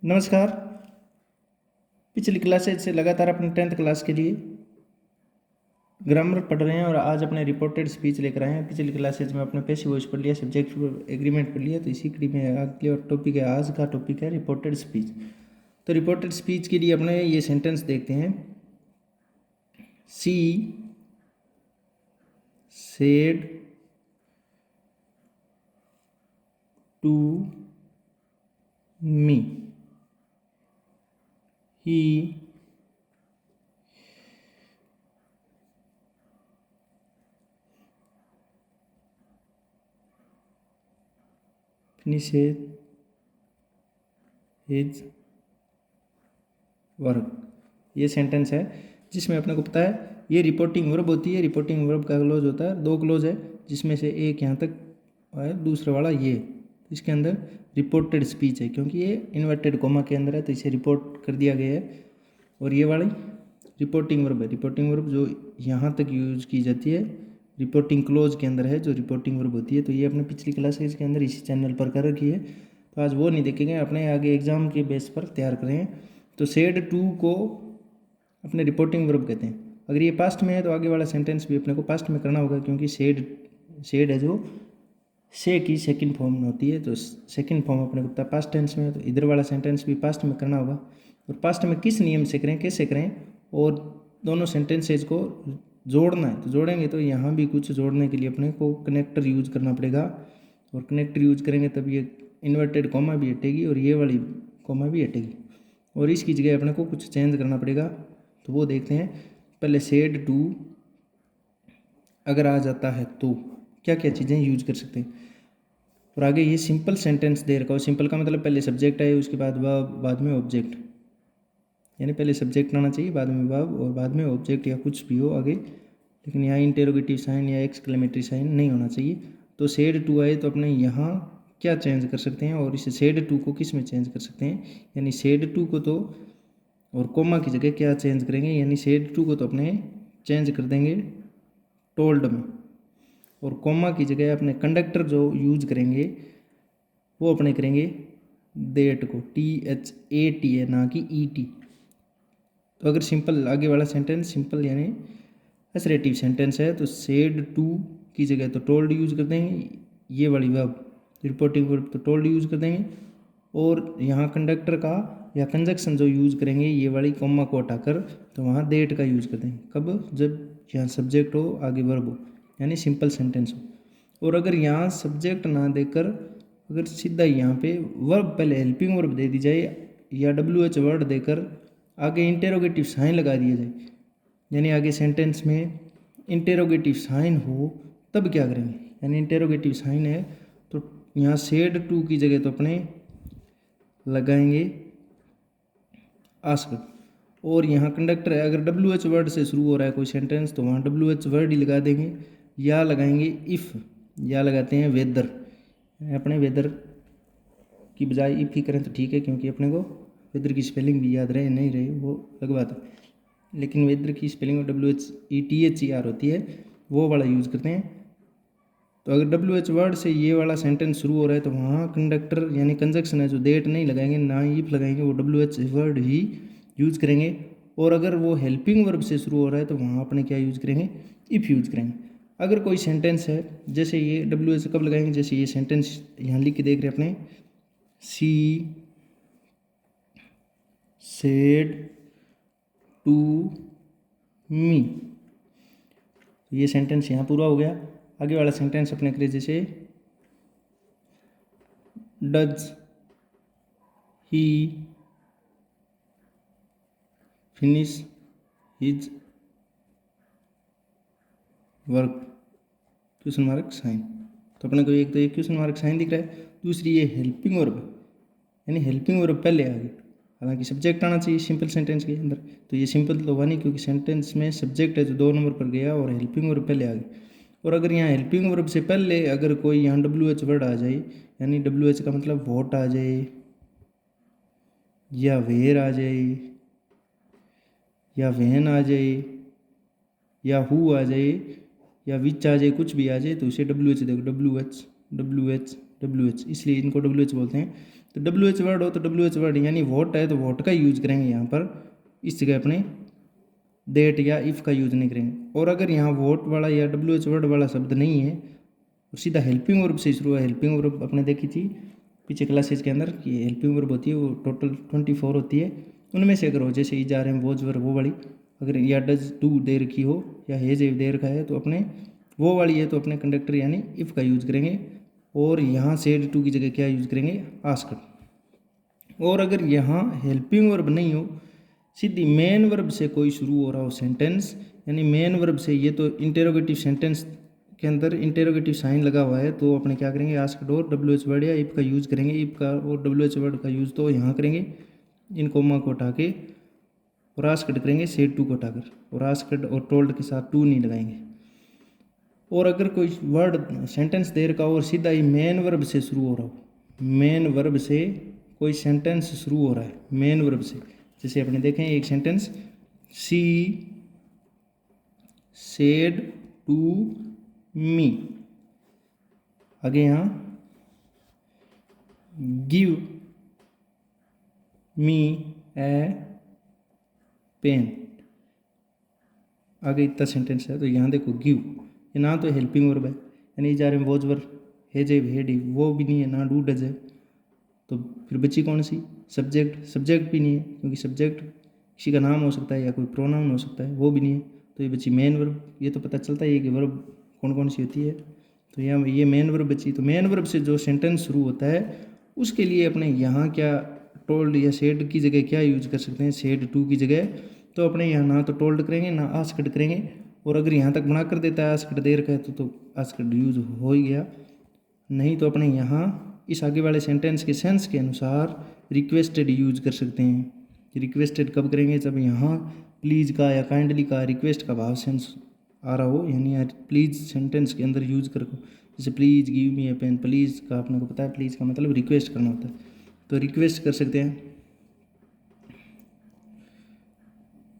नमस्कार। पिछली क्लासेज से लगातार अपने 10th क्लास के लिए ग्रामर पढ़ रहे हैं और आज अपने रिपोर्टेड स्पीच लेकर आए हैं। पिछली क्लासेज में अपने पैसिव वॉइस पढ़ लिया, सब्जेक्ट एग्रीमेंट पढ़ लिया, तो इसी कड़ी में अगले टॉपिक है, आज का टॉपिक है रिपोर्टेड स्पीच। तो रिपोर्टेड स्पीच के लिए अपने ये सेंटेंस देखते हैं। She said to me, he finishes his work. ये सेंटेंस है जिसमें अपने को पता है ये रिपोर्टिंग वर्ब होती है। रिपोर्टिंग वर्ब का क्लोज होता है, दो क्लोज है, जिसमें से एक यहाँ तक है, दूसरा वाला ये। इसके अंदर रिपोर्टेड स्पीच है क्योंकि ये इन्वर्टेड कोमा के अंदर है, तो इसे रिपोर्ट कर दिया गया है। और ये वाली रिपोर्टिंग वर्ब है। रिपोर्टिंग वर्ब जो यहाँ तक यूज की जाती है रिपोर्टिंग क्लोज के अंदर है, जो रिपोर्टिंग वर्ब होती है। तो ये अपने पिछली क्लासेज के अंदर इसी चैनल पर कर रखी है, तो आज वो नहीं देखेंगे, अपने आगे एग्जाम के बेस पर तैयार करें। तो सेड टू को अपने रिपोर्टिंग वर्ब कहते हैं। अगर ये पास्ट में है तो आगे वाला सेंटेंस भी अपने को पास्ट में करना होगा, क्योंकि सेड है जो से की सेकंड फॉर्म में होती है, तो सेकंड फॉर्म अपने को पता पास्ट टेंस में है, तो इधर वाला सेंटेंस भी पास्ट में करना होगा। और पास्ट में किस नियम से करें, कैसे करें, और दोनों सेंटेंसेज को जोड़ना है तो जोड़ेंगे। तो यहाँ भी कुछ जोड़ने के लिए अपने को कनेक्टर यूज करना पड़ेगा, और कनेक्टर यूज करेंगे तब ये इन्वर्टेड कॉमा भी हटेगी और ये वाली कॉमा भी हटेगी, और इसकी जगह अपने को कुछ चेंज करना पड़ेगा। तो वो देखते हैं। पहले सेड टू अगर आ जाता है तो क्या क्या चीज़ें यूज कर सकते हैं। और आगे ये सिंपल सेंटेंस दे रखा हो। सिंपल का मतलब पहले सब्जेक्ट आए, उसके बाद वर्ब, बाद में ऑब्जेक्ट, यानी पहले सब्जेक्ट आना चाहिए, बाद में वर्ब और बाद में ऑब्जेक्ट या कुछ भी हो आगे, लेकिन यहाँ इंटेरोगेटिव साइन या एक्सक्लेमेटरी साइन नहीं होना चाहिए। तो सेड टू आए तो अपने यहाँ क्या चेंज कर सकते हैं, और इस सेड टू को किस में चेंज कर सकते हैं, यानी सेड टू को तो, और कोमा की जगह क्या चेंज करेंगे, यानी सेड टू को तो अपने चेंज कर देंगे टोल्ड में, और कोमा की जगह अपने कंडक्टर जो यूज करेंगे वो अपने करेंगे देट को, THAT है ना कि ET। तो अगर सिंपल आगे वाला सेंटेंस सिंपल यानी असरेटिव सेंटेंस है, तो सेड टू की जगह तो टोल्ड यूज कर देंगे, ये वाली वर्ब रिपोर्टिंग वर्ब तो टोल्ड यूज कर देंगे, और यहाँ कंडक्टर का या कंजक्शन जो यूज करेंगे ये वाली कॉमा को हटाकर तो वहाँ देट का यूज कर देंगे। कब? जब यहाँ सब्जेक्ट हो आगे वर्ब हो, यानी सिंपल सेंटेंस हो। और अगर यहाँ सब्जेक्ट ना देकर अगर सीधा यहाँ पे वर्ब पहले हेल्पिंग वर्ब दे दी जाए, या WH वर्ड देकर आगे इंटेरोगेटिव साइन लगा दिया जाए, यानी आगे सेंटेंस में इंटेरोगेटिव साइन हो, तब क्या करेंगे, यानी इंटेरोगेटिव साइन है तो यहाँ सेड टू की जगह तो अपने लगाएंगे आस्क। और यहाँ कंडक्टर है, अगर WH वर्ड से शुरू हो रहा है कोई सेंटेंस तो वहाँ WH वर्ड ही लगा देंगे, या लगाएंगे इफ़, या लगाते हैं वेदर। अपने वेदर की बजाय इफ़ ही करें तो ठीक है, क्योंकि अपने को वेदर की स्पेलिंग भी याद रहे नहीं रहे वो अलग बात है, लेकिन वेदर की स्पेलिंग WHETHER होती है, वो वाला यूज़ करते हैं। तो अगर WH वर्ड से ये वाला सेंटेंस शुरू हो रहा है तो वहाँ कंडक्टर यानी कंजक्शन है जो देट नहीं लगाएंगे, ना ही इफ लगाएंगे, वो WH वर्ड ही यूज करेंगे। और अगर वो हेल्पिंग वर्ब से शुरू हो रहा है तो वहाँ अपने क्या यूज करेंगे, इफ़ यूज करेंगे। अगर कोई सेंटेंस है जैसे ये WH कब लगाएंगे, जैसे ये सेंटेंस यहाँ लिख के देख रहे हैं अपने, सी सेड टू मी, ये सेंटेंस यहाँ पूरा हो गया। आगे वाला सेंटेंस अपने करें, जैसे does he finish his work, question mark sign. तो अपने को एक तो एक क्वेश्चन मार्क साइन दिख रहा है, दूसरी ये हेल्पिंग वर्ब, यानी हेल्पिंग वर्ब पहले आ गई। हालांकि सब्जेक्ट आना चाहिए सिंपल सेंटेंस के अंदर, तो ये सिंपल तो हुआ नहीं क्योंकि सेंटेंस में सब्जेक्ट है जो 2 नंबर पर गया और हेल्पिंग वर्ब पहले आ गई। और अगर यहाँ हेल्पिंग वर्ब से पहले अगर कोई यहाँ WH वर्ड आ जाए, यानी WH का मतलब वोट आ जाए, या वेयर आ जाए, या वहन आ जाए, या हु आ जाए, या विच आ जाए, कुछ भी आ जाए, तो उसे WH देखो, WH WH WH, इसलिए इनको WH बोलते हैं। तो WH वर्ड हो तो WH वर्ड, यानी वोट है तो वोट का यूज करेंगे यहाँ पर, इस जगह अपने डेट या इफ़ का यूज नहीं करेंगे। और अगर यहाँ वोट वाला या WH वर्ड वाला शब्द नहीं है तो सीधा हेल्पिंग वर्ब से शुरू है। हेल्पिंग वर्ब अपने देखी थी पीछे क्लासेज के अंदर कि हेल्पिंग वर्ब होती है वो टोटल 24 होती है, उनमें से अगर हो जैसे ई जा रहे हैं वोज वर्ब वो वाली, अगर या डज डू दे रखी हो या हेज एव दे रखा है तो अपने वो वाली है तो अपने कंडक्टर यानी इफ़ का यूज करेंगे। और यहाँ सेड टू की जगह क्या यूज करेंगे, आस्क्ड। और अगर यहाँ हेल्पिंग वर्ब नहीं हो, सीधी मेन वर्ब से कोई शुरू हो रहा हो सेंटेंस, यानी मेन वर्ब से, ये तो इंटेरोगेटिव सेंटेंस के अंदर इंटेरोगेटिव साइन लगा हुआ है तो अपने क्या करेंगे, आस्क्ड और WH वर्ड या इफ़ का यूज़ करेंगे। इफ़ का और WH वर्ड का यूज़ तो यहाँ करेंगे इन कोमा को उठा के, और आस्क्ड करेंगे सेड टू को उठाकर, और आस्क्ड और टोल्ड के साथ टू नहीं लगाएंगे। और अगर कोई वर्ड सेंटेंस दे रखा हो और सीधा ही मेन वर्ब से शुरू हो रहा हो, मेन वर्ब से कोई सेंटेंस शुरू हो रहा है मेन वर्ब से, जैसे अपने देखें एक sentence, she said to me, आगे यहाँ गिव मी ए पेन, आगे इतना सेंटेंस है। तो यहाँ देखो गिव, ये ना तो हेल्पिंग वर्ब है यानी जा रहे हैं वोज वर्ब, हेज है हेड वो भी नहीं है, ना डू डज है, तो फिर बची कौन सी, सब्जेक्ट। सब्जेक्ट भी नहीं है क्योंकि सब्जेक्ट किसी का नाम हो सकता है या कोई प्रोनाउन हो सकता है, वो भी नहीं है। तो ये बची मेन वर्ब। ये तो पता चलता है कि वर्ब कौन कौन सी होती है, तो यहाँ ये मेन वर्ब बची। तो मेन वर्ब से जो सेंटेंस शुरू होता है उसके लिए अपने यहाँ क्या टोल्ड या सेड की जगह क्या यूज कर सकते हैं, सेड टू की जगह। तो अपने यहाँ ना तो टोल्ड करेंगे ना आस्क्ड करेंगे, और अगर यहाँ तक बना कर देता है आस्क्ड दे रखा है तो आस्क्ड यूज हो ही गया। नहीं तो अपने यहाँ इस आगे वाले सेंटेंस के सेंस के अनुसार रिक्वेस्टेड यूज कर सकते हैं। रिक्वेस्टेड कब करेंगे, जब यहाँ प्लीज़ का या काइंडली का रिक्वेस्ट का भाव सेंस आ रहा हो, यानी यार प्लीज़ सेंटेंस के अंदर यूज करो। जैसे please give me a pen, please का अपने को पता है प्लीज़ का मतलब रिक्वेस्ट करना होता है, तो रिक्वेस्ट कर सकते हैं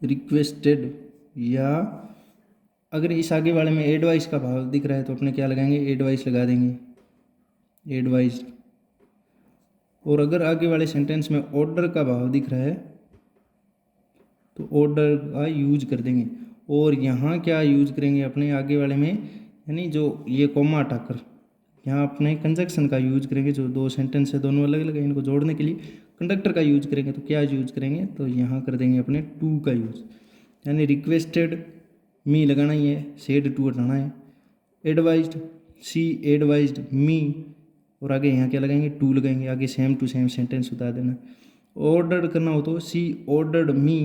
रिक्वेस्टेड। या अगर इस आगे वाले में एडवाइस का भाव दिख रहा है तो अपने क्या लगाएंगे, एडवाइस लगा देंगे, एडवाइज। और अगर आगे वाले सेंटेंस में ऑर्डर का भाव दिख रहा है तो ऑर्डर का यूज कर देंगे। और यहाँ क्या यूज करेंगे अपने आगे वाले में, यानी जो ये कोमा हटाकर यहाँ अपने कंजक्शन का यूज करेंगे। जो दो सेंटेंस है दोनों अलग अलग है, इनको जोड़ने के लिए कंडक्टर का यूज करेंगे। तो क्या यूज करेंगे, तो यहाँ कर देंगे अपने टू का यूज, यानी रिक्वेस्टेड मी लगाना ही है, सेड टू हटाना है, एडवाइज्ड सी एडवाइज्ड मी, और आगे यहाँ क्या लगाएंगे, टू लगाएंगे, आगे सेम टू सेम सेंटेंस उतार देना। ऑर्डर करना हो तो सी ऑर्डर्ड मी,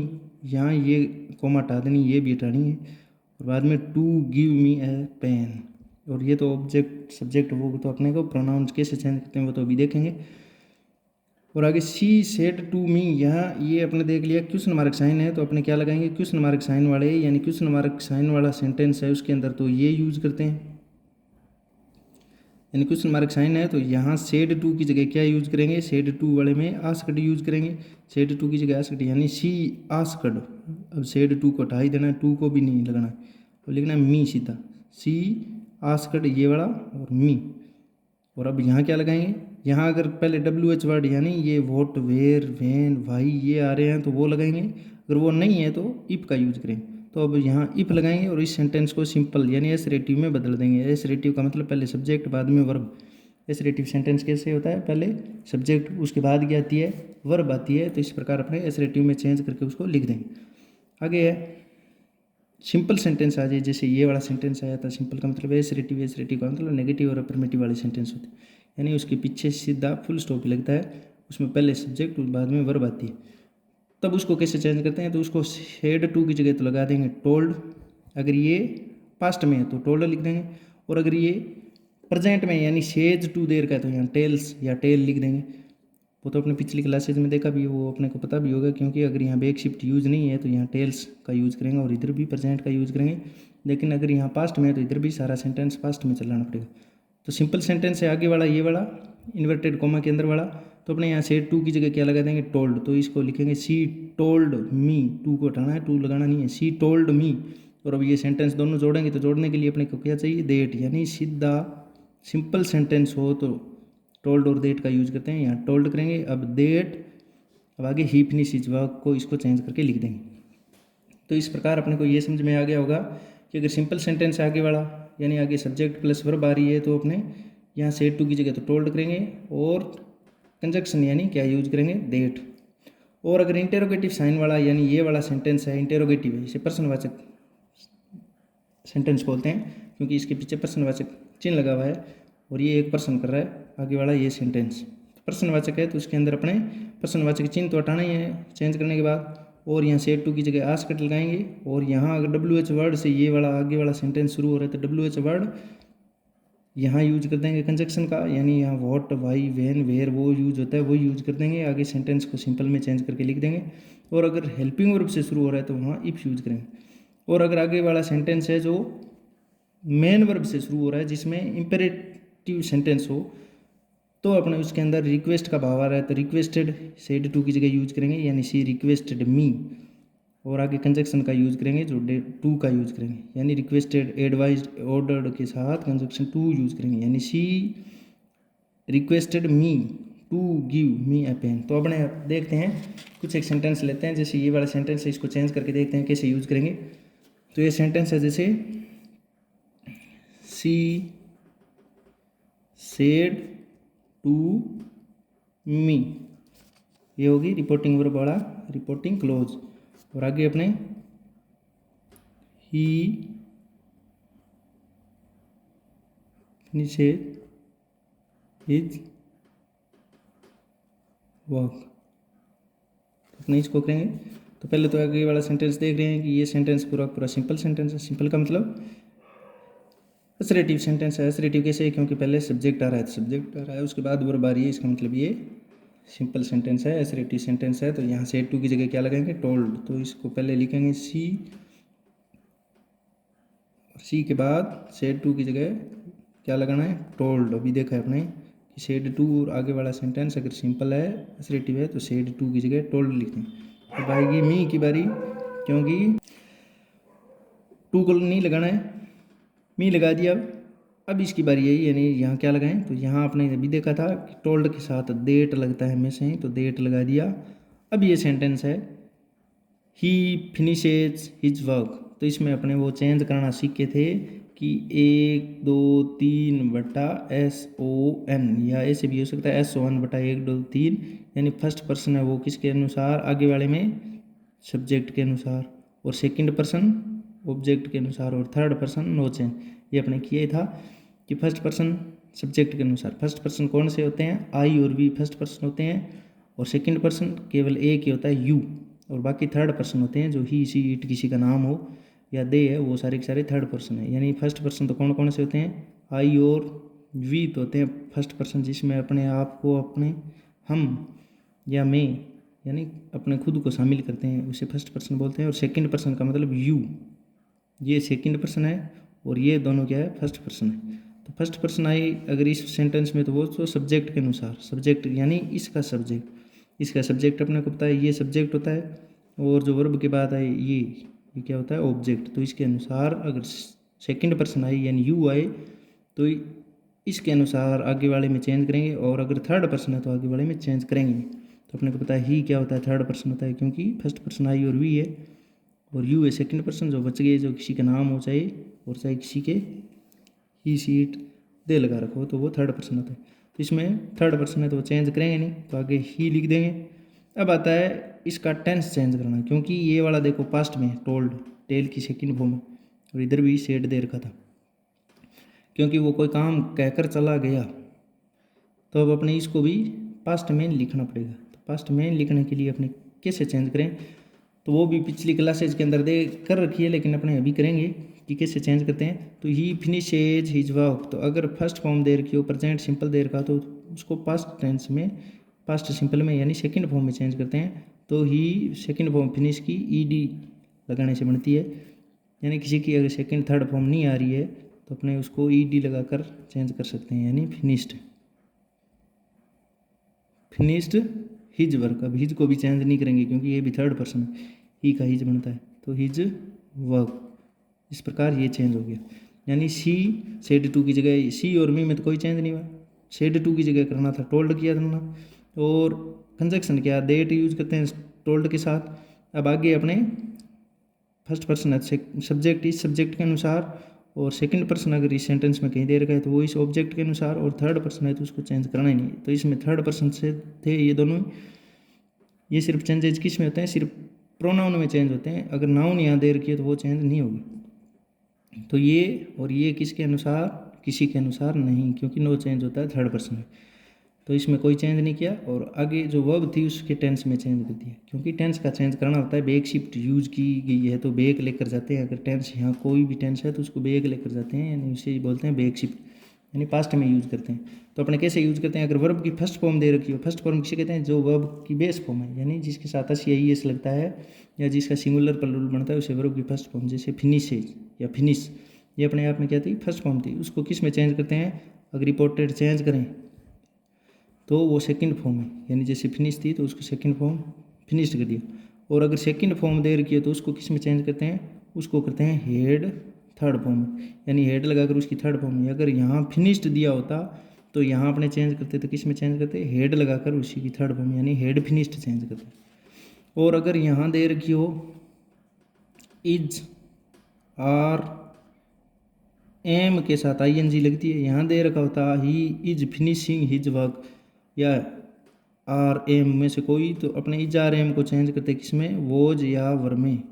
यहाँ ये कोमा हटा देनी, ये भी हटानी है, और बाद में to give me a pen. और ये तो ऑब्जेक्ट सब्जेक्ट वो तो अपने को प्रोनाउंस कैसे चेंज करते हैं वो तो अभी देखेंगे। और आगे सी सेड टू मी, यहाँ ये अपने देख लिया क्वेश्चन मार्क साइन है तो अपने क्या लगाएंगे, क्वेश्चन मार्क साइन वाले, यानी क्वेश्चन मार्क साइन वाला सेंटेंस है उसके अंदर तो ये यूज करते हैं, यानी क्वेश्चन मार्क साइन है तो यहाँ सेड टू की जगह क्या यूज करेंगे, सेड टू वाले में आस्क्ड यूज करेंगे, सेड टू की जगह आस्क्ड, यानी सी आस्क्ड। अब सेड टू को हटा ही देना है, टू को भी नहीं लगाना है, तो लिखना है मी सीधा, सी आस्क्ड ये वाला और मी। और अब यहाँ क्या लगाएंगे, यहाँ अगर पहले WH वर्ड यानी ये वोट वेयर वैन वाई ये आ रहे हैं तो वो लगाएंगे, अगर वो नहीं है तो इफ़ का यूज करेंगे। तो अब यहाँ इफ़ लगाएंगे और इस सेंटेंस को सिंपल यानी एसरेटिव में बदल देंगे। एसरेटिव का मतलब पहले सब्जेक्ट बाद में वर्ब। एसरेटिव सेंटेंस कैसे होता है, पहले सब्जेक्ट उसके बाद क्या आती है, वर्ब आती है। तो इस प्रकार अपने एसरेटिव में चेंज करके उसको लिख देंगे। आगे है सिंपल सेंटेंस आ जाए, जैसे ये वाला सेंटेंस आया था, सिंपल का मतलब एसरेटिव, एसरेटिव का मतलब नेगेटिव और अफर्मेटिव वाले सेंटेंस होते हैं, यानी उसके पीछे सीधा फुल स्टॉप लगता है, उसमें पहले सब्जेक्ट बाद में वर्ब आती है। तब उसको कैसे चेंज करते हैं, तो उसको सेड टू की जगह तो लगा देंगे टोल्ड, अगर ये पास्ट में है तो टोल्ड लिख देंगे, और अगर ये प्रेजेंट में यानी सेज टू देर का है तो यहाँ टेल्स या टेल लिख देंगे। वो तो अपने पिछली क्लासेज में देखा भी, वो अपने को पता भी होगा, क्योंकि अगर यहाँ बैक शिफ्ट यूज़ नहीं है तो यहाँ टेल्स का यूज़ करेंगे और इधर भी प्रेजेंट का यूज़ करेंगे। लेकिन अगर यहाँ पास्ट में है तो इधर भी सारा सेंटेंस पास्ट में चलाना पड़ेगा। तो सिंपल सेंटेंस है आगे वाला ये वाला इन्वर्टेड कॉमा के अंदर वाला, तो अपने यहाँ सेड टू की जगह क्या लगा देंगे, टोल्ड। तो इसको लिखेंगे सी टोल्ड मी, टू को हटाना है, टू लगाना नहीं है, सी टोल्ड मी। और अब ये सेंटेंस दोनों जोड़ेंगे तो जोड़ने के लिए अपने को क्या चाहिए, देट, यानी सीधा सिंपल सेंटेंस हो तो टोल्ड और देट का यूज करते हैं, यहाँ टोल्ड करेंगे। अब देट, अब आगे ही फिनिश वर्क को इसको चेंज करके लिख देंगे। तो इस प्रकार अपने को ये समझ में आ गया होगा कि अगर सिंपल सेंटेंस है आगे वाला, यानी आगे सब्जेक्ट प्लस वर्ब आ रही है, तो अपने यहाँ सेड टू की जगह तो टोल्ड करेंगे और कंजक्शन यानी क्या यूज करेंगे, देट। और अगर इंटेरोगेटिव साइन वाला यानी ये वाला सेंटेंस है, इंटेरोगेटिव है, इसे प्रश्नवाचक सेंटेंस बोलते हैं क्योंकि इसके पीछे प्रश्नवाचक चिन्ह लगा हुआ है और ये एक प्रश्न कर रहा है आगे वाला ये सेंटेंस। प्रश्नवाचक है तो उसके अंदर अपने प्रश्नवाचक चिन्ह तो हटाना ही है चेंज करने के बाद, और यहाँ सेड टू की जगह आस्कट लगाएंगे। और यहाँ अगर WH वर्ड से ये वाला आगे वाला सेंटेंस शुरू हो रहा है तो WH वर्ड यहाँ यूज कर देंगे कंजक्शन का, यानी यहाँ व्हाट, वाई, व्हेन, वेयर वो यूज होता है वो यूज कर देंगे। आगे सेंटेंस को सिंपल में चेंज करके लिख देंगे। और अगर हेल्पिंग वर्ब से शुरू हो रहा है तो वहाँ इफ यूज करेंगे। और अगर आगे वाला सेंटेंस है जो मेन वर्ब से शुरू हो रहा है जिसमें इंपेरेटिव सेंटेंस हो, तो अपने उसके अंदर रिक्वेस्ट का भाव आ रहा है तो रिक्वेस्टेड सेड टू की जगह यूज करेंगे, यानी शी रिक्वेस्टेड मी। और आगे कंजक्शन का यूज करेंगे जो टू का यूज करेंगे, यानी रिक्वेस्टेड, एडवाइज्ड, ऑर्डर्ड के साथ कंजक्शन टू यूज करेंगे, यानी she requested me to give me a pen. तो अपने देखते हैं कुछ एक सेंटेंस लेते हैं, जैसे ये वाला सेंटेंस है इसको चेंज करके देखते हैं कैसे यूज करेंगे। तो ये सेंटेंस है जैसे शी सेड टू मी, ये होगी रिपोर्टिंग वर्ब वाला रिपोर्टिंग क्लोज। और आगे अपने ही नीचे हिज वर्क, अपने इसको करेंगे। तो पहले तो आगे वाला सेंटेंस देख रहे हैं कि ये सेंटेंस पूरा पूरा सिंपल सेंटेंस है। सिंपल का मतलब असरेटिव सेंटेंस है। असरेटिव कैसे है, क्योंकि पहले सब्जेक्ट आ रहा है तो सब्जेक्ट आ रहा है उसके बाद वर्ब आ रही है, इसका मतलब ये सिंपल सेंटेंस है, असरेटिव सेंटेंस है। तो यहाँ सेड टू की जगह क्या लगाएंगे, टोल्ड। तो इसको पहले लिखेंगे सी के बाद सेड टू की जगह क्या लगाना है, टोल्ड। अभी देखा है अपने कि सेड टू और आगे वाला सेंटेंस अगर सिंपल है असरेटिव है तो सेड टू की जगह टोल्ड लिखते हैं। अब आएगी मी की बारी, क्योंकि टू को नहीं लगाना है, मी लगा दिया। अब इसकी बारी यही, यानी यहाँ क्या लगाएं, तो यहाँ आपने अभी देखा था कि टोल्ड के साथ देट लगता है हमेशा ही, तो देट लगा दिया। अब ये सेंटेंस है ही फिनिशेज हिज वर्क, तो इसमें अपने वो चेंज करना सीखे थे कि 1 2 3 बटा SON, या ऐसे भी हो सकता है SON बटा 1 2 3, यानी फर्स्ट पर्सन है वो किसके अनुसार, आगे वाले में सब्जेक्ट के अनुसार, और सेकंड पर्सन ऑब्जेक्ट के अनुसार, और थर्ड पर्सन नो चेंज। ये अपने किया था कि फर्स्ट पर्सन सब्जेक्ट के अनुसार। फर्स्ट पर्सन कौन से होते हैं, आई और वी फर्स्ट पर्सन होते हैं, और सेकंड पर्सन केवल एक ही होता है यू, और बाकी थर्ड पर्सन होते हैं जो ही सी इट किसी का नाम हो या दे है, वो सारे के सारे थर्ड पर्सन है। यानी फर्स्ट पर्सन तो कौन कौन से होते हैं, आई और वी तो होते हैं फर्स्ट पर्सन, जिसमें अपने आप को, अपने हम या मैं, यानी अपने खुद को शामिल करते हैं, उसे फर्स्ट पर्सन बोलते हैं। और सेकंड पर्सन का मतलब यू, ये सेकंड पर्सन है और ये दोनों क्या है, फर्स्ट पर्सन है। तो फर्स्ट पर्सन आई अगर इस सेंटेंस में तो वो तो सब्जेक्ट के अनुसार, सब्जेक्ट यानी इसका सब्जेक्ट, इसका सब्जेक्ट अपने को पता है ये सब्जेक्ट होता है, और जो वर्ब के बाद आए ये क्या होता है, ऑब्जेक्ट। तो इसके अनुसार अगर सेकंड पर्सन आई यानी यू आए तो इसके अनुसार आगे वाले में चेंज करेंगे, और अगर थर्ड पर्सन है तो आगे वाले में चेंज करेंगे। तो अपने को पता है ही क्या होता है, थर्ड पर्सन होता है, क्योंकि फर्स्ट पर्सन आई और वी है, और यू है सेकंड पर्सन जो बच गए, जो किसी का नाम हो चाहे और चाहे किसी के ही सीट दे लगा रखो, तो वो थर्ड पर्सन होता है। तो इसमें थर्ड पर्सन है तो वो चेंज करेंगे नहीं, तो आगे ही लिख देंगे। अब आता है इसका टेंस चेंज करना, क्योंकि ये वाला देखो पास्ट में टोल्ड, टेल की सेकंड फॉर्म है, और इधर भी सेड दे रखा था, क्योंकि वो कोई काम कहकर चला गया, तो अब अपने इसको भी पास्ट में लिखना पड़ेगा। तो पास्ट में लिखने के लिए अपने कैसे चेंज करें, तो वो भी पिछली क्लासेज के अंदर दे कर रखी है, लेकिन अपने अभी करेंगे कि कैसे चेंज करते हैं। तो ही फिनिशेज हिज वर्क, तो अगर फर्स्ट फॉर्म दे रखी हो, प्रेजेंट सिंपल दे रखा, तो उसको पास्ट टेंस में, पास्ट सिंपल में यानी सेकंड फॉर्म में चेंज करते हैं। तो ही सेकंड फॉर्म फिनिश की ईडी लगाने से बनती है, यानी किसी की अगर सेकंड थर्ड फॉर्म नहीं आ रही है तो अपने उसको ईडी लगाकर चेंज कर सकते हैं, यानी फिनिश्ड हिज वर्क। अब हिज को भी चेंज नहीं करेंगे क्योंकि ये भी थर्ड पर्सन है, ही का हिज बनता है, तो हिज वर्क। इस प्रकार ये चेंज हो गया, यानी सी सेड टू की जगह सी और मी में तो कोई चेंज नहीं हुआ, सेड टू की जगह करना था टोल्ड किया था। और कंजक्शन क्या, देट यूज करते हैं टोल्ड के साथ। अब आगे अपने फर्स्ट पर्सन है सब्जेक्ट इस सब्जेक्ट के अनुसार, और सेकंड पर्सन अगर इस सेंटेंस में कहीं दे रखा है तो वो इस ऑब्जेक्ट के अनुसार, और थर्ड पर्सन है तो उसको चेंज करना ही नहीं। तो इसमें थर्ड पर्सन से थे ये दोनों। ये सिर्फ चेंजेज किस में होते हैं, सिर्फ प्रोनाउन में चेंज होते हैं। अगर नाउन यहाँ दे रखी है तो वो चेंज नहीं होगी। तो ये और ये किसके अनुसार, किसी के अनुसार नहीं, क्योंकि नो चेंज होता है थर्ड पर्सन में। तो इसमें कोई चेंज नहीं किया। और आगे जो वर्ब थी उसके टेंस में चेंज कर दिया, क्योंकि टेंस का चेंज करना होता है। बेक शिफ्ट यूज की गई है तो बेक लेकर जाते हैं। अगर टेंस यहाँ कोई भी टेंस है तो उसको बेक लेकर जाते हैं, यानी उसे बोलते हैं बेक शिफ्ट, यानी पास्ट में यूज करते हैं। तो अपने कैसे यूज करते हैं, अगर वर्ब की फर्स्ट फॉर्म दे रखी हो, फर्स्ट फॉर्म किसे कहते हैं, जो वर्ब की बेस फॉर्म है, यानी जिसके साथ एस या ईएस लगता है या जिसका सिंगुलर प्लूरल बनता है, उसे वर्ब की फर्स्ट फॉर्म। जैसे फिनिशेज या फिनिश, ये अपने आप में क्या थी, फर्स्ट फॉर्म थी। उसको किस में चेंज करते हैं, अगर रिपोर्टेड चेंज करें तो वो सेकंड फॉर्म है, यानी जैसे फिनिश थी तो उसको सेकंड फॉर्म फिनिश्ड कर दिया। और अगर सेकंड फॉर्म दे रखी है तो उसको किस में चेंज करते हैं, उसको करते हैं हेड थर्ड फॉर्म, यानी हेड लगाकर उसकी थर्ड फॉर्म में। अगर यहाँ फिनिश्ड दिया होता तो यहाँ अपने चेंज करते तो किस में चेंज करते, हेड लगाकर उसी की थर्ड फॉर्म, यानी हेड फिनिश्ड चेंज करते। और अगर यहाँ दे रखी हो इज आर एम के साथ आईएनजी लगती है, यहाँ दे रखा होता he is finishing his work या आर एम में से कोई, तो अपने इज आर एम को चेंज करते किस में, वोज या वर में,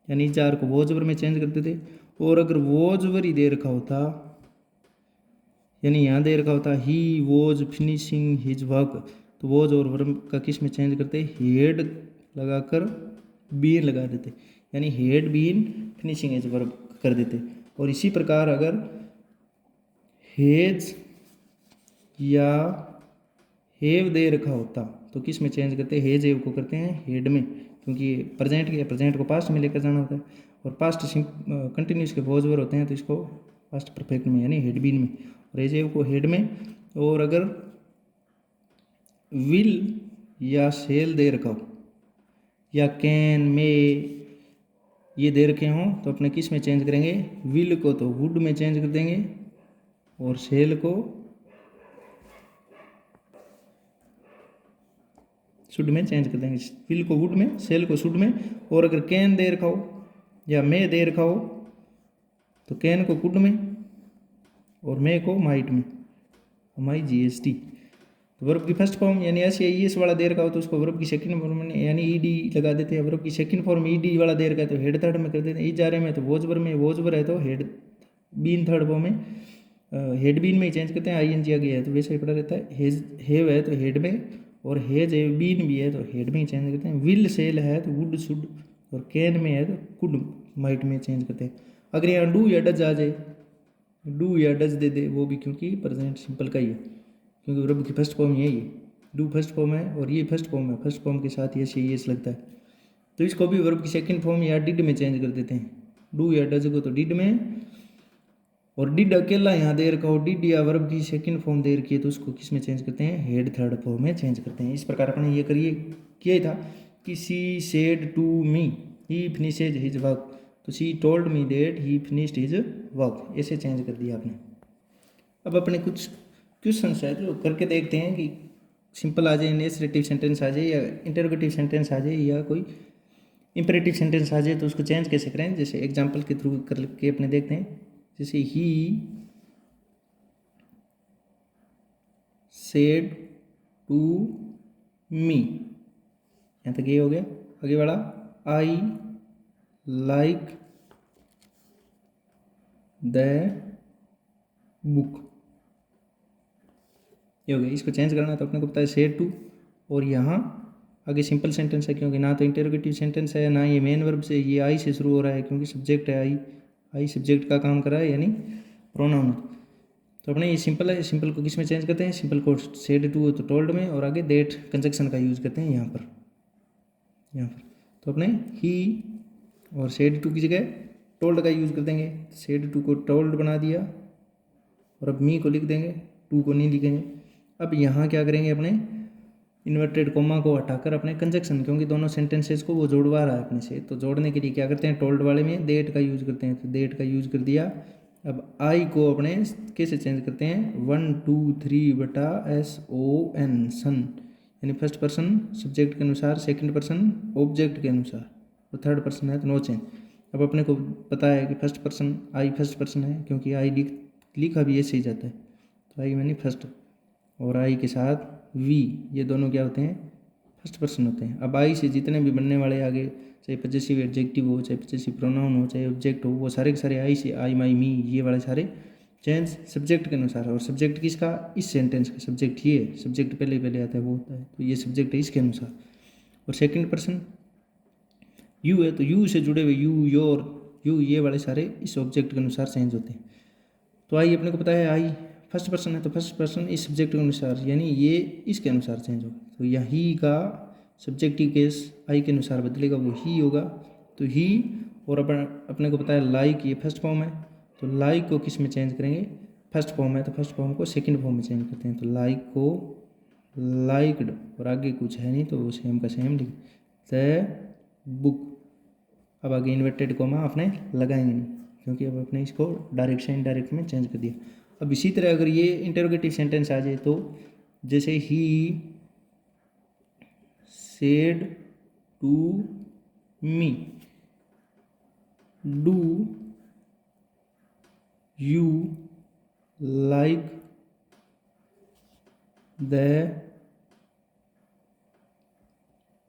यानी इज आर को वोज वर में चेंज करते थे। और अगर वोज वर ही दे रखा होता, यानी यहाँ दे रखा होता ही वोज फिनिशिंग हिज वर्क, तो वोज और वर का किस में चेंज करते, हेड लगाकर बीन लगा देते, यानी had been finishing his work कर देते। और इसी प्रकार अगर हेज या हेव दे रखा होता तो किस में चेंज करते हैं, हेज हेव को करते हैं हेड में, क्योंकि प्रेजेंट के प्रेजेंट को पास्ट में लेकर जाना होता है। और पास्ट कंटिन्यूस के वॉज वर होते हैं तो इसको पास्ट परफेक्ट में, यानी हेड बीन में, और हेज हेव को हेड में। और अगर विल या सेल दे रखा हो या कैन मे ये दे रखे हों तो अपने किस में चेंज करेंगे, विल को तो वुड में चेंज कर देंगे और सेल को शुड में चेंज कर देंगे। विल को वुड में, सेल को शुड में। और अगर कैन दे रखा हो या मे दे रखा हो तो कैन को कुड में और मे को माइट में, माई जीएसटी। तो वर्ब की फर्स्ट फॉर्म यानी एस या ईएस वाला दे रखा हो तो उसको वर्ब की सेकंड फॉर्म में यानी ईडी लगा देते हैं। वर्ब की सेकंड फॉर्म ईडी वाला दे रखा है तो हेड थर्ड में कर देते हैं। इज आर में तो वोजवर में, वोजवर है तो हेड बीन थर्ड फॉर्म में, हेड बीन में ही चेंज करते हैं। आईएनजी आ गया है तो वैसे ही पड़ा रहता है। हेज हेव है तो हेड में, और हेज हेव बीन भी है तो हेड में ही चेंज करते हैं। विल सेल है तो वुड शुड, और कैन में है तो कुड माइट में चेंज करते हैं। अगर यहाँ डू या डज आ जाए, डू या डज दे दे वो भी, क्योंकि प्रेजेंट सिंपल का ही है, क्योंकि वर्ब की फर्स्ट फॉर्म यही है। डू फर्स्ट फॉर्म है और ये फर्स्ट फॉर्म है, फर्स्ट फॉर्म के साथ ये एस लगता है तो इसको भी वर्ब की सेकंड फॉर्म या डिड में चेंज कर देते हैं। डू या डज को तो डिड में, और डिड अकेला यहाँ दे रखा हो, डिड या वर्ब की सेकंड फॉर्म दे रखी है तो उसको किस में चेंज करते हैं, हेड थर्ड फॉर्म में चेंज करते हैं। इस प्रकार अपने ये किया ही था कि she said to me he finishes his work, तो she told me that he finished his work, ऐसे चेंज कर दिया आपने। अब अपने कुछ क्वेश्चन है जो करके देखते हैं कि सिंपल आ जाए, नेसेटिव सेंटेंस आ जाए या इंटरोगेटिव सेंटेंस आ जाए या कोई इंपेरेटिव सेंटेंस आ जाए तो उसको चेंज कैसे करें। जैसे एग्जांपल के थ्रू करके अपने देखते हैं। जैसे ही सेड टू मी, यहाँ तक ये हो गया। आगे वाला आई लाइक द बुक, ये हो गया। इसको चेंज करना तो अपने को पता है सेड टू, और यहाँ आगे सिंपल सेंटेंस है क्योंकि ना तो इंटरोगेटिव सेंटेंस है ना ये मेन वर्ब से, ये आई से शुरू हो रहा है क्योंकि सब्जेक्ट है आई सब्जेक्ट का काम कर रहा है यानी प्रोनाउन। तो अपने ये सिंपल है, सिंपल को किस में चेंज करते हैं, सिंपल को सेड टू तो टोल्ड में, और आगे देट कंजक्शन का यूज करते हैं यहाँ पर। तो अपने ही और सेड टू की जगह टोल्ड का यूज कर देंगे। सेड टू को टोल्ड बना दिया और अब मी को लिख देंगे, टू को नहीं लिखेंगे। अब यहाँ क्या करेंगे, अपने इन्वर्टेड कोमा को हटाकर अपने कंजक्शन, क्योंकि दोनों सेंटेंसेस को वो जोड़वा रहा है अपने से, तो जोड़ने के लिए क्या करते हैं, टोल्ड वाले में देट का यूज करते हैं। तो देट का यूज कर दिया अब आई को अपने कैसे चेंज करते हैं, 1 2 3 बटा SON सन, यानी फर्स्ट पर्सन सब्जेक्ट के अनुसार, सेकंड पर्सन ऑब्जेक्ट के अनुसार, और थर्ड पर्सन है तो नो चेंज। अब अपने को पता है कि first person I first person है, क्योंकि आई लिखा भी ऐसे ही जाता है, तो आई यानी फर्स्ट, और आई के साथ वी, ये दोनों क्या होते हैं, फर्स्ट पर्सन होते हैं। अब आई से जितने भी बनने वाले आगे, चाहे पजेसिव एडजेक्टिव हो, चाहे पजेसिव प्रोनाउन हो, चाहे ऑब्जेक्ट हो, वो सारे के सारे आई से, आई माई मी, ये वाले सारे चेंज सब्जेक्ट के अनुसार। और सब्जेक्ट किसका, इस सेंटेंस का सब्जेक्ट ये, सब्जेक्ट पहले पहले आता है वो होता है, तो ये सब्जेक्ट है इसके अनुसार। और सेकंड पर्सन यू है, तो यू से जुड़े हुए यू, योर, यू, ये वाले सारे इस ऑब्जेक्ट के अनुसार चेंज होते हैं। तो आई अपने को पता है, आई फर्स्ट पर्सन है, तो फर्स्ट पर्सन इस सब्जेक्ट के अनुसार, यानी ये इसके अनुसार चेंज होगा। तो यहाँ ही का सब्जेक्टिव केस आई के अनुसार बदलेगा, वो ही होगा, तो ही। और अपने को पता है लाइक, ये फर्स्ट फॉर्म है, तो लाइक को किस में चेंज करेंगे, फर्स्ट फॉर्म है तो फर्स्ट फॉर्म को सेकंड फॉर्म में चेंज करते हैं, तो लाइक को लाइक्ड, और आगे कुछ है नहीं तो वो सेम का सेम लिख द बुक। अब आगे इन्वर्टेड कोमा आपने लगाएंगे नहीं, क्योंकि अब आपने इसको डायरेक्ट से इनडायरेक्ट में चेंज कर दिया। अब इसी तरह अगर ये इंटरोगेटिव सेंटेंस आ जाए, तो जैसे he said to me, do you like the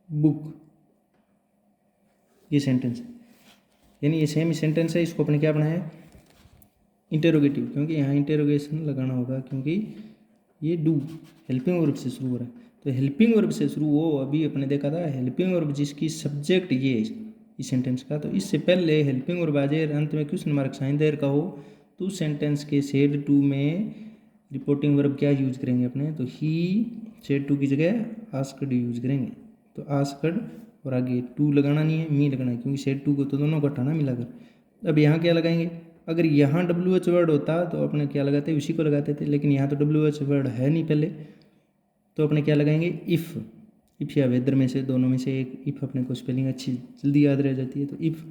book, ये सेंटेंस है, यानी ये सेम सेंटेंस है, इसको अपने क्या बनाया, इंटेरोगेटिव, क्योंकि यहाँ इंटेरोगेशन लगाना होगा, क्योंकि ये डू हेल्पिंग वर्ब से शुरू हो रहा है। तो हेल्पिंग वर्ब से शुरू हो, अभी अपने देखा था हेल्पिंग वर्ब जिसकी सब्जेक्ट ये इस सेंटेंस का, तो इससे पहले हेल्पिंग वर्ब आ जाए, अंत में क्वेश्चन मार्क साइन देर का हो, तो उस सेंटेंस के सेड टू में रिपोर्टिंग वर्ब क्या यूज करेंगे अपने, तो ही सेड टू की जगह आस्क्ड यूज करेंगे। तो आस्क्ड, और आगे टू लगाना नहीं है, मी लगाना है, क्योंकि सेड टू को तो दोनों को हटाना मिलाकर। अब यहाँ क्या लगाएंगे, अगर यहाँ WH वर्ड होता तो अपने क्या लगाते, उसी को लगाते थे, लेकिन यहाँ तो WH वर्ड है नहीं पहले, तो अपने क्या लगाएंगे, इफ़ या वेदर में से, दोनों में से एक। इफ़ अपने को स्पेलिंग अच्छी जल्दी याद रह जाती है, तो इफ़।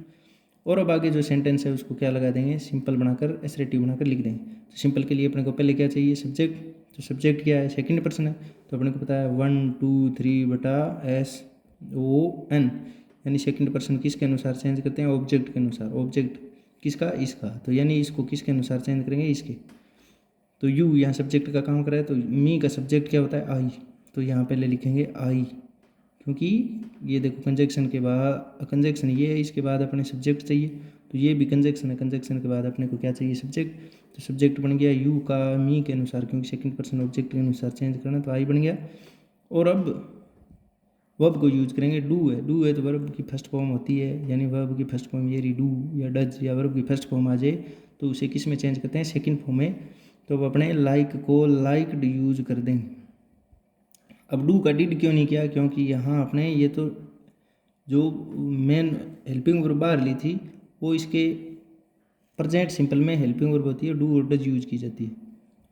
और अब आगे जो सेंटेंस है उसको क्या लगा देंगे, सिंपल बनाकर एसरेटिव बनाकर लिख देंगे। तो सिंपल के लिए अपने को पहले क्या चाहिए, सब्जेक्ट, तो सब्जेक्ट क्या है, सेकंड पर्सन है, तो अपने को पता है 1 2 3 बटा SON, यानी सेकंड पर्सन किसके अनुसार चेंज करते हैं, ऑब्जेक्ट के अनुसार। ऑब्जेक्ट किसका, इसका, तो यानी इसको किसके अनुसार चेंज करेंगे, इसके। तो यू यहाँ सब्जेक्ट का काम कर रहा है, तो मी का सब्जेक्ट क्या होता है, आई, तो यहाँ पहले लिखेंगे आई, क्योंकि ये देखो कंजक्शन के बाद, कंजक्शन ये है, इसके बाद अपने सब्जेक्ट चाहिए, तो ये भी कंजक्शन है, कंजक्शन के बाद अपने को क्या चाहिए, सब्जेक्ट। तो सब्जेक्ट बन गया यू का मी के अनुसार, क्योंकि सेकंड पर्सन ऑब्जेक्ट के अनुसार चेंज करना, तो आई बन गया। और अब वर्ब को यूज करेंगे, डू है तो वर्ब की फर्स्ट फॉर्म होती है, यानी वर्ब की फर्स्ट फॉर्म ये डू या डज, या वर्ब की फर्स्ट फॉर्म आ जाए तो उसे किस में चेंज करते हैं, सेकंड फॉर्म में। तो अब अपने लाइक को लाइक्ड यूज कर दें। अब डू का डिड क्यों नहीं किया, क्योंकि यहाँ अपने ये तो जो मेन हेल्पिंग वर्ब बाहर ली थी, वो इसके प्रेजेंट सिंपल में हेल्पिंग वर्ब होती है, डू और डज यूज की जाती है।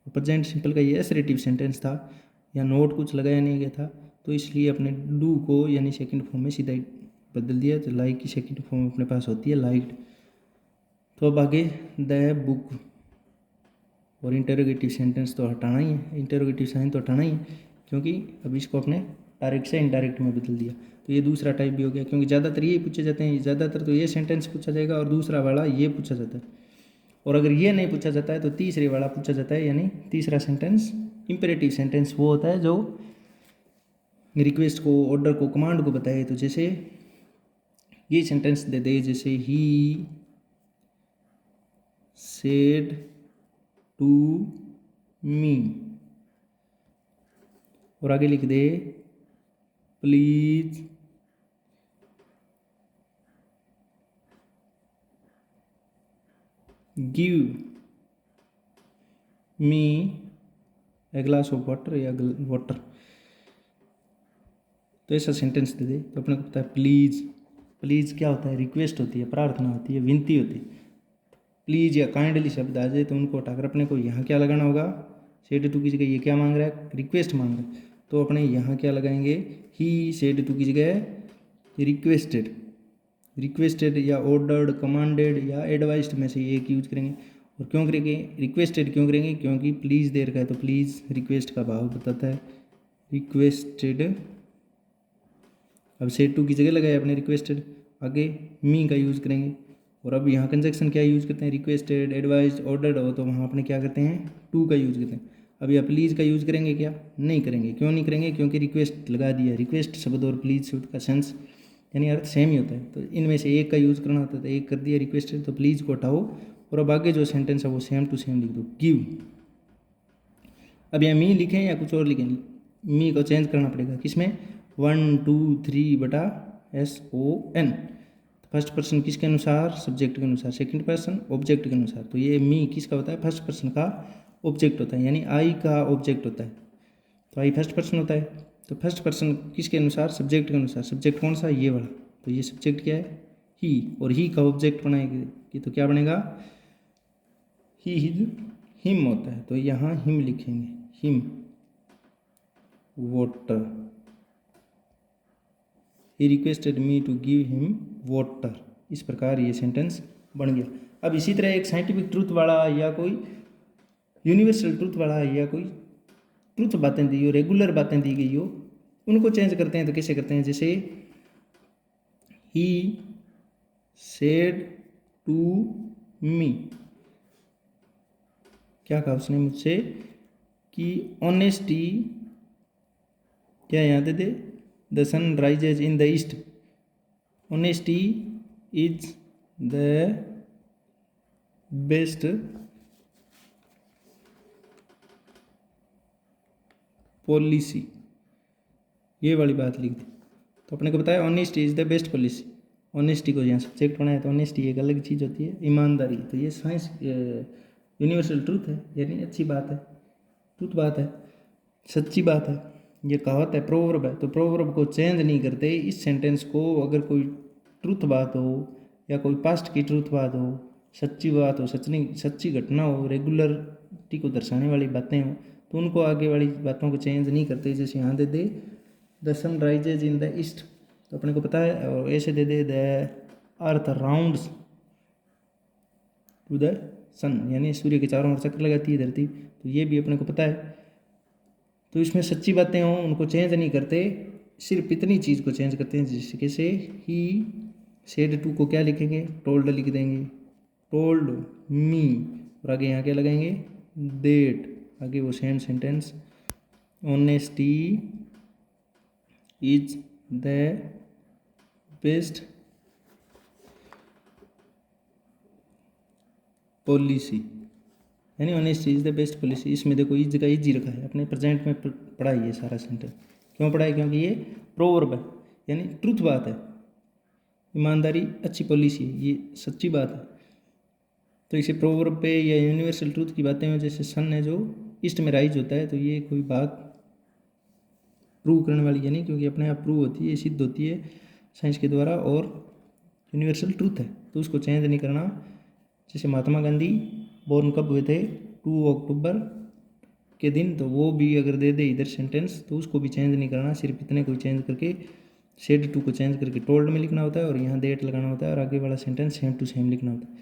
प्रेजेंट सिंपल का ये एसरेटिव सेंटेंस था, या नोट कुछ लगाया नहीं गया था, तो इसलिए अपने डू को यानी सेकंड फॉर्म में सीधा बदल दिया। तो लाइक की सेकंड फॉर्म अपने पास होती है लाइक्ड। तो अब आगे द बुक, और इंटरोगेटिव सेंटेंस तो हटाना ही है, इंटरोगेटिव साइन तो हटाना ही है, क्योंकि अब इसको अपने डायरेक्ट से इनडायरेक्ट में बदल दिया। तो ये दूसरा टाइप भी हो गया, क्योंकि ज़्यादातर ये पूछे जाते हैं, ज़्यादातर तो ये सेंटेंस पूछा जाएगा, और दूसरा वाला ये पूछा जाता है। और अगर ये नहीं पूछा जाता है तो तीसरे वाला पूछा जाता है, यानी तीसरा सेंटेंस इंपेरेटिव सेंटेंस वो होता है जो रिक्वेस्ट को, ऑर्डर को, कमांड को बताए। तो जैसे ये सेंटेंस दे दे, जैसे ही सेड टू मी, और आगे लिख दे please give me a glass of water, या वाटर। तो ऐसा सेंटेंस दे दे, तो अपने को पता है प्लीज़ क्या होता है, रिक्वेस्ट होती है, प्रार्थना होती है, विनती होती है। प्लीज़ या काइंडली शब्द आ जाए तो उनको हटाकर अपने को यहाँ क्या लगाना होगा, सेड टू की जगह ये क्या मांग रहा है, रिक्वेस्ट मांग रहा है, तो अपने यहाँ क्या लगाएंगे, ही सेड टू की जगह रिक्वेस्टेड या ऑर्डर्ड, कमांडेड या एडवाइस्ड में से एक यूज करेंगे। और क्यों करेंगे, रिक्वेस्टेड क्यों करेंगे, क्योंकि प्लीज़ दे रखा है तो प्लीज़ रिक्वेस्ट का भाव बताता है, रिक्वेस्टेड। अब सेट टू की जगह लगाए अपने रिक्वेस्टेड, आगे मी का यूज़ करेंगे। और अब यहाँ कंजक्शन क्या यूज़ करते हैं, रिक्वेस्टेड, एडवाइज, ऑर्डर्ड हो तो वहाँ अपने क्या करते हैं, टू का यूज़ करते हैं। अब यहाँ प्लीज़ का यूज़ करेंगे क्या, नहीं करेंगे। क्यों नहीं करेंगे, क्योंकि रिक्वेस्ट लगा दिया। रिक्वेस्ट शब्द और प्लीज़ शब्द का सेंस यानी अर्थ सेम ही होता है, तो इनमें से एक का यूज़ करना होता है, तो एक कर दिया रिक्वेस्टेड, तो प्लीज़ को हटाओ और अब आगे जो सेंटेंस है वो सेम टू सेम लिख दो, गिव। अब यहाँ मी लिखें या कुछ और लिखें, मी को चेंज करना पड़ेगा किसमें, 1 2 3/SON। फर्स्ट पर्सन किसके अनुसार, सब्जेक्ट के अनुसार, सेकंड पर्सन ऑब्जेक्ट के अनुसार। तो ये मी किसका होता है, फर्स्ट पर्सन का ऑब्जेक्ट होता है, यानी आई का ऑब्जेक्ट होता है। तो आई फर्स्ट पर्सन होता है, तो फर्स्ट पर्सन किसके अनुसार, सब्जेक्ट के अनुसार। सब्जेक्ट कौन सा, ये वाला, तो ये सब्जेक्ट क्या है, ही, और ही का ऑब्जेक्ट बनाएगी तो क्या बनेगा, ही हिज हिम होता है, तो यहाँ हिम लिखेंगे, him water, he requested me to give him water. इस प्रकार ये सेंटेंस बन गया। अब इसी तरह एक साइंटिफिक ट्रूथ वाला या कोई यूनिवर्सल ट्रूथ वाला या कोई ट्रूथ बातें दी हो, रेगुलर बातें दी गई हो, उनको चेंज करते हैं तो कैसे करते हैं, जैसे ही सेड टू मी, क्या कहा उसने मुझसे कि ऑनेस्टी, क्या यहाँ दे दे, the sun rises in the east, honesty is the best policy, ये वाली बात लिख दी। तो अपने को बताया honesty is the best policy, honesty को यहाँ सब्जेक्ट बनाया, तो ऑनेस्टी एक अलग चीज़ होती है, ईमानदारी। तो ये साइंस यूनिवर्सल ट्रूथ है, यानी अच्छी बात है, ट्रूथ बात है, सच्ची बात है। ये कहावत है, प्रोवर्ब है, तो प्रोवर्ब को चेंज नहीं करते। इस सेंटेंस को अगर कोई ट्रूथ बात हो या कोई पास्ट की ट्रूथ बात हो, सच्ची बात हो, सच्ची घटना हो, रेगुलरिटी को दर्शाने वाली बातें हो, तो उनको आगे वाली बातों को चेंज नहीं करते। जैसे यहाँ दे दे the sun rises in the east, तो अपने को पता है, और ऐसे दे दे the earth rounds to the sun, यानी सूर्य के चारों ओर चक्कर लगाती है धरती, तो ये भी अपने को पता है। तो इसमें सच्ची बातें हों उनको चेंज नहीं करते, सिर्फ इतनी चीज़ को चेंज करते हैं, जैसे कैसे ही सेड टू को क्या लिखेंगे, टोल्ड लिख देंगे, टोल्ड मी, और आगे यहाँ क्या लगाएंगे, देट, आगे वो same sentence, honesty is the best policy, यानी honesty is the best policy. इसमें देखो इज का इज ही रखा है, अपने प्रेजेंट में पढ़ा है ये सारा सेंटेंस। क्यों पढ़ा है, क्योंकि ये प्रोवर्ब है, यानी ट्रूथ बात है, ईमानदारी अच्छी पॉलिसी है, ये सच्ची बात है। तो इसे प्रोवर्ब पे या यूनिवर्सल ट्रूथ की बातें हैं, जैसे सन है जो ईस्ट में राइज होता है, तो ये कोई बात प्रूव करने वाली है नहीं, क्योंकि अपने आप प्रूव होती है, सिद्ध होती है साइंस के द्वारा, और यूनिवर्सल ट्रूथ है, तो उसको चेंज नहीं करना। जैसे महात्मा गांधी बोर्न कब हुए थे, 2 अक्टूबर के दिन, तो वो भी अगर दे दे इधर सेंटेंस तो उसको भी चेंज नहीं करना, सिर्फ इतने को चेंज करके सेड टू को चेंज करके टोल्ड में लिखना होता है, और यहाँ डेट लगाना होता है, और आगे वाला सेंटेंस सेम टू सेम लिखना होता है।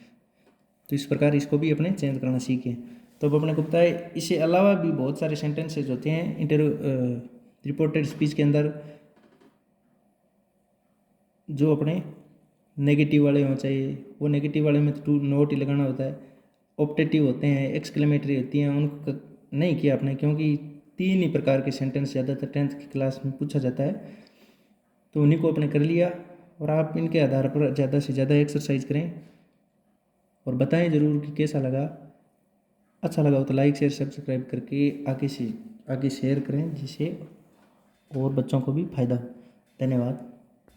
तो इस प्रकार इसको भी अपने चेंज करना सीखें। तो अब अपने को पता है, इससे अलावा भी बहुत सारे सेंटेंसेज होते हैं रिपोर्टेड स्पीच के अंदर, जो अपने नेगेटिव वाले होना चाहिए, वो नेगेटिव वाले में तो टू नोट ही लगाना होता है। ऑप्टेटिव होते हैं, एक्सक्लेमेटरी होती हैं, उनको नहीं किया आपने, क्योंकि 3 ही प्रकार के सेंटेंस ज़्यादातर 10th की क्लास में पूछा जाता है, तो उन्हीं को आपने कर लिया। और आप इनके आधार पर ज़्यादा से ज़्यादा एक्सरसाइज करें और बताएं ज़रूर कि कैसा लगा। अच्छा लगा हो तो लाइक शेयर सब्सक्राइब करके आगे शेयर करें, जिससे और बच्चों को भी फ़ायदा हो। धन्यवाद।